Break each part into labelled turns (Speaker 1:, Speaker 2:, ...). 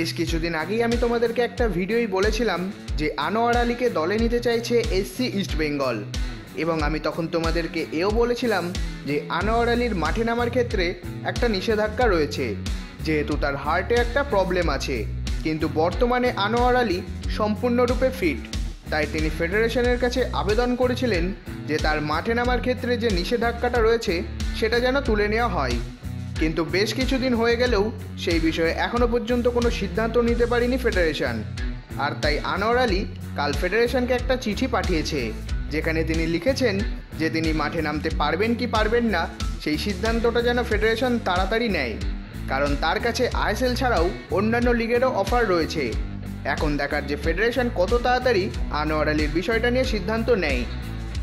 Speaker 1: বেশ কিছুদিন আগেই আমি তোমাদেরকে একটা ভিডিওই বলেছিলাম যে আনোয়ার আলীকে দলে নিতে চাইছে এসসি ইস্ট বেঙ্গল, এবং আমি তখন তোমাদেরকে এও বলেছিলাম যে আনোয়ার আলীর মাঠে নামার ক্ষেত্রে একটা নিষেধাজ্ঞা রয়েছে, যেহেতু তার হার্টে একটা প্রবলেম আছে। কিন্তু বর্তমানে আনোয়ার আলী সম্পূর্ণরূপে ফিট, তাই তিনি ফেডারেশনের কাছে আবেদন করেছিলেন যে তার মাঠে নামার ক্ষেত্রে যে নিষেধাজ্ঞাটা রয়েছে সেটা যেন তুলে নেওয়া হয়। কিন্তু বেশ কিছুদিন হয়ে গেলেও সেই বিষয়ে এখনও পর্যন্ত কোনো সিদ্ধান্ত নিতে পারেনি ফেডারেশন। আর তাই আনোয়ার আলী কাল ফেডারেশনকে একটা চিঠি পাঠিয়েছে, যেখানে তিনি লিখেছেন যে তিনি মাঠে নামতে পারবেন কি পারবেন না সেই সিদ্ধান্তটা যেন ফেডারেশন তাড়াতাড়ি নেয়, কারণ তার কাছে আইএসএল ছাড়াও অন্যান্য লিগেরও অফার রয়েছে। এখন দেখার যে ফেডারেশন কত তাড়াতাড়ি আনোয়ার আলীর বিষয়টা নিয়ে সিদ্ধান্ত নেয়।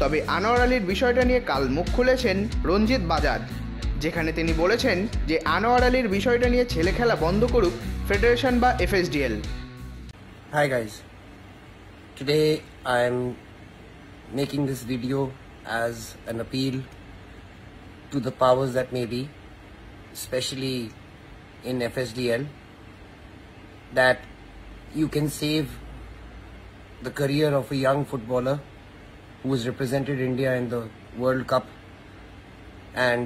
Speaker 1: তবে আনোয়ার আলীর বিষয়টা নিয়ে কাল মুখ খুলেছেন রঞ্জিত বাজাজ, যেখানে তিনি বলেছেন যে আনোয়ার আলীর বিষয়টা নিয়ে ছেলে খেলা বন্ধ করুক ফেডারেশন বা FSDL.
Speaker 2: Hi guys, today I am making this video as an appeal to the powers that may be, especially in FSDL, that you can save the career of a young footballer who has represented India in the World Cup, and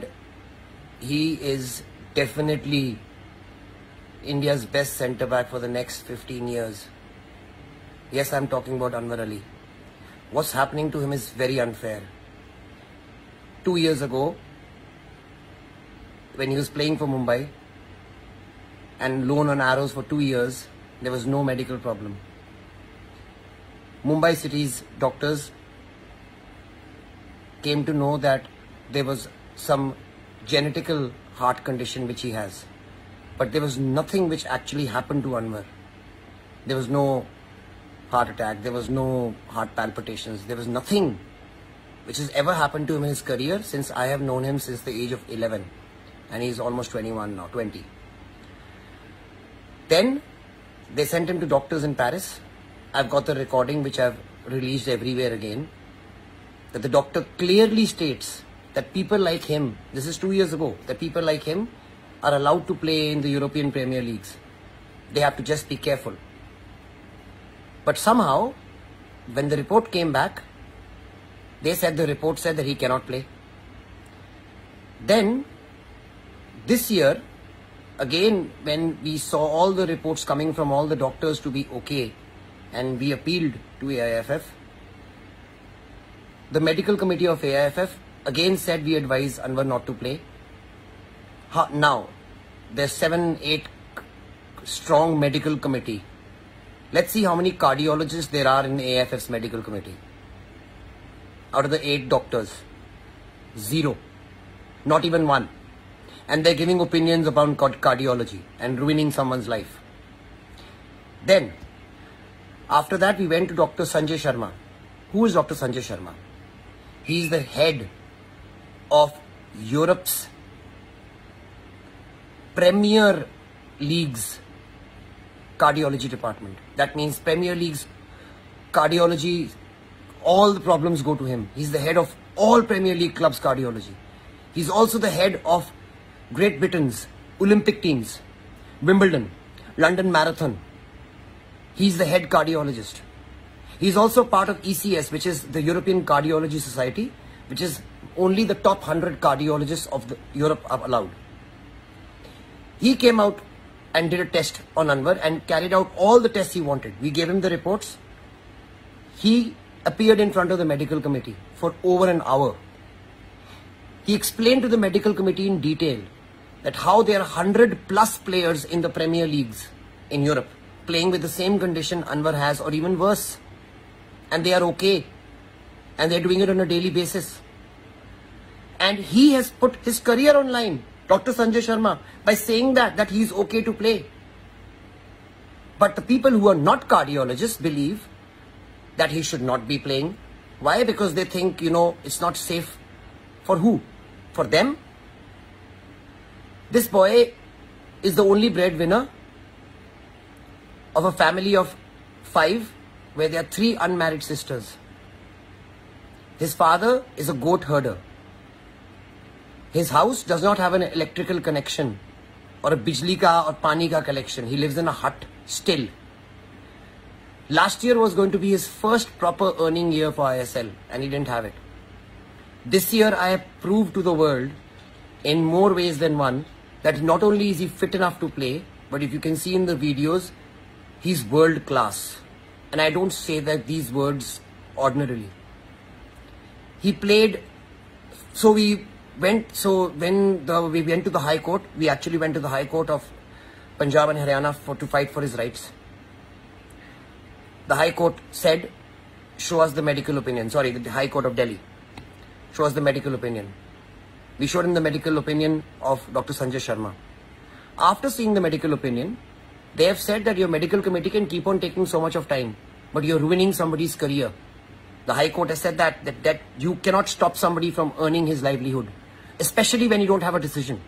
Speaker 2: he is definitely India's best centre back for the next 15 years. Yes, I'm talking about Anwar Ali. What's happening to him is very unfair. 2 years ago, when he was playing for Mumbai and loan on Arrows for 2 years, there was no medical problem. Mumbai City's doctors came to know that there was some genetical heart condition which he has, but there was nothing which actually happened to Anwar. There was no heart attack, there was no heart palpitations, there was nothing which has ever happened to him in his career since I have known him since the age of 11, and he's almost 21 now, 20. Then they sent him to doctors in Paris. I've got the recording which I've released everywhere again, that the doctor clearly states that people like him, this is 2 years ago, that people like him are allowed to play in the European Premier Leagues. They have to just be careful. But somehow, when the report came back, the report said that he cannot play. Then, this year, again, when we saw all the reports coming from all the doctors to be okay, and we appealed to AIFF, the medical committee of AIFF again said we advise Anwar not to play. Now, there's 7-8 strong medical committee. Let's see how many cardiologists there are in AIFF's medical committee. Out of the 8 doctors, 0. Not even one. And they're giving opinions about cardiology and ruining someone's life. Then, after that, we went to Dr. Sanjay Sharma. Who is Dr. Sanjay Sharma? He is the head of Europe's Premier League's cardiology department. That means Premier League's cardiology, all the problems go to him. He's the head of all Premier League clubs' cardiology. He's also the head of Great Britain's Olympic teams, Wimbledon, London Marathon. He's the head cardiologist. He's also part of ECS, which is the European Cardiology Society, which is only the top 100 cardiologists of Europe are allowed. He came out and did a test on Anwar and carried out all the tests he wanted. We gave him the reports. He appeared in front of the medical committee for over an hour. He explained to the medical committee in detail that how there are 100+ players in the Premier Leagues in Europe playing with the same condition Anwar has, or even worse. And they are okay. And they're doing it on a daily basis. And he has put his career on line, Dr. Sanjay Sharma, by saying that he's okay to play. But the people who are not cardiologists believe that he should not be playing. Why? Because they think, it's not safe. For who? For them? This boy is the only breadwinner of a family of 5, where there are 3 unmarried sisters. His father is a goat herder. His house does not have an electrical connection. or a bijli ka or pani ka collection. He lives in a hut still. Last year was going to be his first proper earning year for ISL and he didn't have it. This year I have proved to the world in more ways than one that not only is he fit enough to play, but if you can see in the videos, he's world class. And I don't say that these words ordinarily. He played, so when we went to the High Court, we actually went to the High Court of Punjab and Haryana to fight for his rights. The High Court said, show us the medical opinion. Sorry, the High Court of Delhi. Show us the medical opinion. We showed him the medical opinion of Dr. Sanjay Sharma. After seeing the medical opinion, they have said that your medical committee can keep on taking so much of time, but you're ruining somebody's career. The High Court has said that you cannot stop somebody from earning his livelihood, especially when you don't have a decision.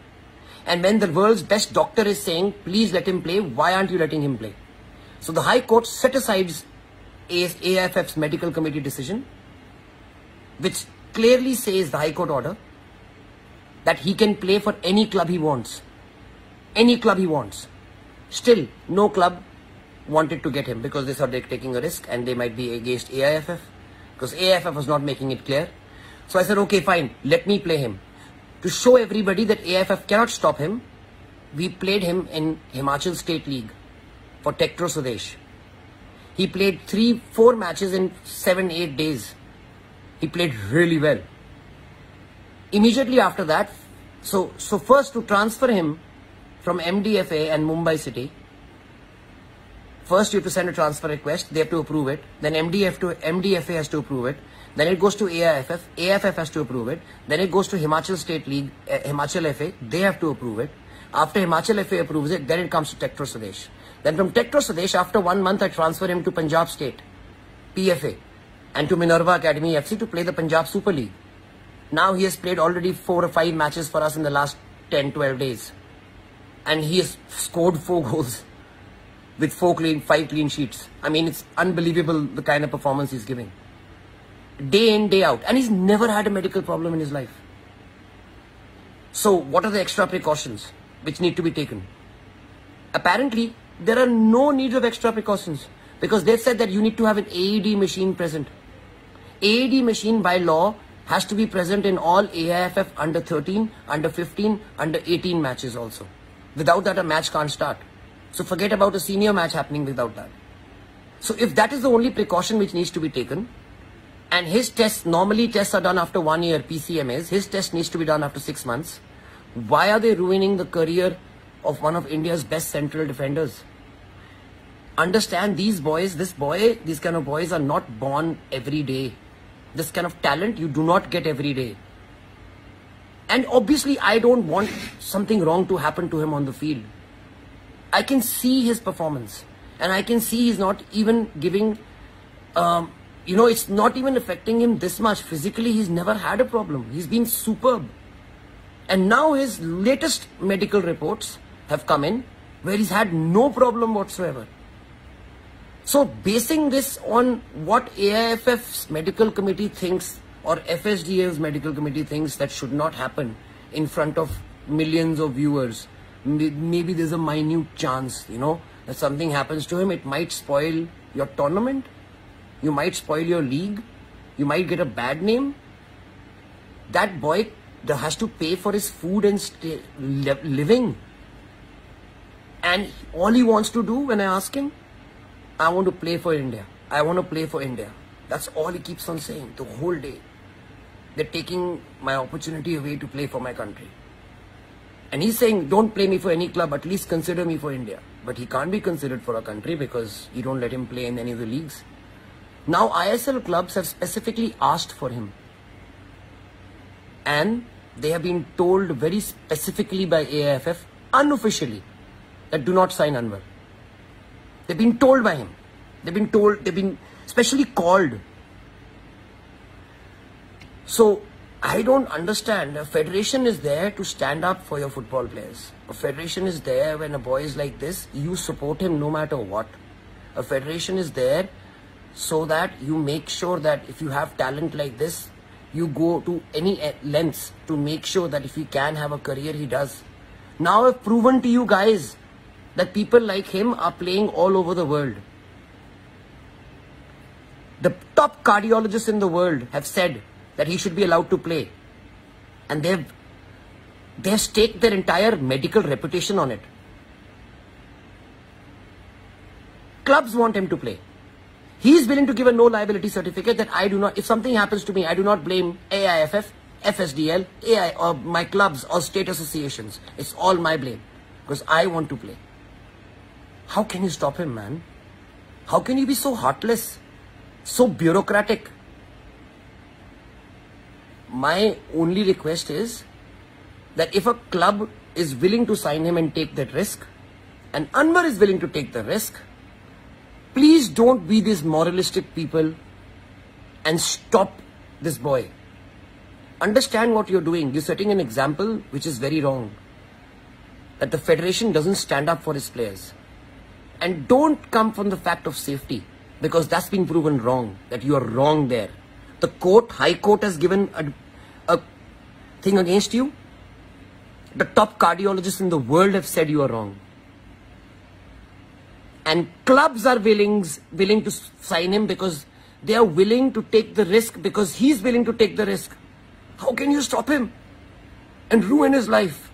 Speaker 2: And when the world's best doctor is saying, please let him play, why aren't you letting him play? So the High Court set aside AIFF's medical committee decision, which clearly says, the High Court order, that he can play for any club he wants. Any club he wants. Still, no club wanted to get him because they thought they're taking a risk and they might be against AIFF because AIFF was not making it clear. So I said, okay, fine, let me play him. To show everybody that AIFF cannot stop him, we played him in Himachal State League for Tektro Swadesh. He played 3-4 matches in 7-8 days. He played really well. Immediately after that, so first to transfer him from MDFA and Mumbai City, first you have to send a transfer request, they have to approve it, then MDFA has to approve it, then it goes to AIFF, AIFF has to approve it, then it goes to Himachal State League, Himachal FA, they have to approve it. After Himachal FA approves it, then it comes to Tektro Swadesh. Then from Tektro Swadesh, after 1 month, I transfer him to Punjab State, PFA, and to Minerva Academy FC to play the Punjab Super League. Now he has played already 4 or 5 matches for us in the last 10-12 days. And he has scored 4 goals with 5 clean sheets. I mean, it's unbelievable the kind of performance he's giving. Day in, day out. And he's never had a medical problem in his life. So what are the extra precautions which need to be taken? Apparently, there are no needs of extra precautions because they've said that you need to have an AED machine present. AED machine by law has to be present in all AIFF under 13, under 15, under 18 matches also. Without that, a match can't start. So forget about a senior match happening without that. So if that is the only precaution which needs to be taken, and his tests, normally tests are done after 1 year, PCMAs, his test needs to be done after 6 months, why are they ruining the career of one of India's best central defenders? Understand, these kind of boys are not born every day. This kind of talent you do not get every day. And obviously, I don't want something wrong to happen to him on the field. I can see his performance. And I can see he's not even giving, it's not even affecting him this much. Physically, he's never had a problem. He's been superb. And now his latest medical reports have come in where he's had no problem whatsoever. So basing this on what AIFF's medical committee thinks or FSDA's medical committee thinks that should not happen in front of millions of viewers, maybe there's a minute chance, that something happens to him. It might spoil your tournament. You might spoil your league. You might get a bad name. That boy has to pay for his food and living. And all he wants to do when I ask him, I want to play for India. I want to play for India. That's all he keeps on saying the whole day. They're taking my opportunity away to play for my country. And he's saying, don't play me for any club, at least consider me for India. But he can't be considered for a country because you don't let him play in any of the leagues. Now ISL clubs have specifically asked for him. And they have been told very specifically by AIFF, unofficially, that do not sign Anwar. They've been told by him. They've been specially called. So, I don't understand. A federation is there to stand up for your football players. A federation is there when a boy is like this, you support him no matter what. A federation is there so that you make sure that if you have talent like this, you go to any lengths to make sure that if he can have a career, he does. now have proven to you guys that people like him are playing all over the world. The top cardiologists in the world have said that he should be allowed to play. And they've staked their entire medical reputation on it. Clubs want him to play. He's willing to give a no liability certificate that I do not, if something happens to me, I do not blame AIFF, FSDL, AI, or my clubs or state associations. It's all my blame because I want to play. How can you stop him, man? How can you be so heartless, so bureaucratic? My only request is that if a club is willing to sign him and take that risk, and Anwar is willing to take the risk, please don't be these moralistic people and stop this boy. Understand what you're doing. You're setting an example which is very wrong. That the federation doesn't stand up for its players. And don't come from the fact of safety, because that's been proven wrong, that you are wrong there. The court, High Court has given a thing against you. The top cardiologists in the world have said you are wrong. And clubs are willing to sign him because they are willing to take the risk, because he's willing to take the risk. How can you stop him and ruin his life?